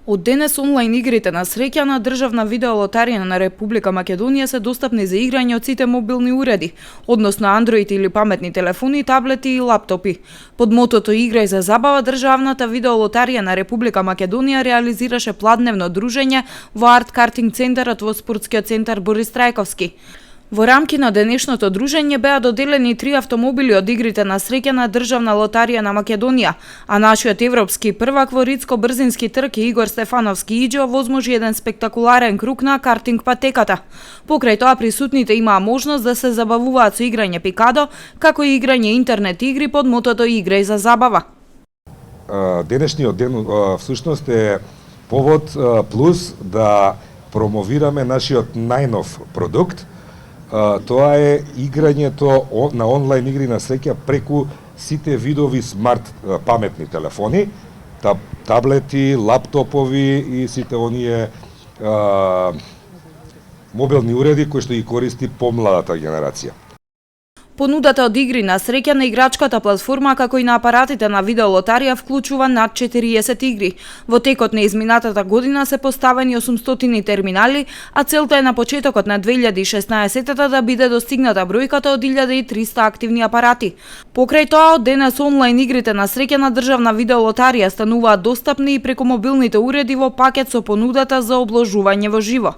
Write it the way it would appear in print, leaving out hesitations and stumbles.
Од денес онлайн игрите на среќа на државна видеолотарија на Република Македонија се достапни за играње од сите мобилни уреди, односно Android или паметни телефони, таблети и лаптопи. Под мотото Играј за забава, државната видеолотарија на Република Македонија реализираше пладневно дружење во Арт Картинг центарот во спортскиот центар Борис Трајковски. Во рамки на денешното дружење беа доделени 3 автомобили од игрите на среќа на државна лотарија на Македонија, а нашиот европски првак во рицко-брзински трк Игор Стефановски Иџо возможи еден спектакуларен круг на картинг патеката. Покрај тоа присутните имаа можност да се забавуваат со играње пикадо, како и играње интернет игри под мотото Играј за забава. Денешниот ден всушност е повод плюс да промовираме нашиот најнов продукт. Тоа е играњето на онлайн игри на среќа преку сите видови смарт паметни телефони, таблети, лаптопови и сите оние мобилни уреди кои што ги користи помладата генерација. Понудата од игри на среќа на играчката платформа, како и на апаратите на видеолотарија, вклучува над 40 игри. Во текот на изминатата година се поставени 800 терминали, а целта е на почетокот на 2016 да биде достигната бројката од 1300 активни апарати. Покрај тоа, од денес онлайн игрите на среќа на државна видеолотарија стануваат достапни и преку мобилните уреди во пакет со понудата за обложување во живо.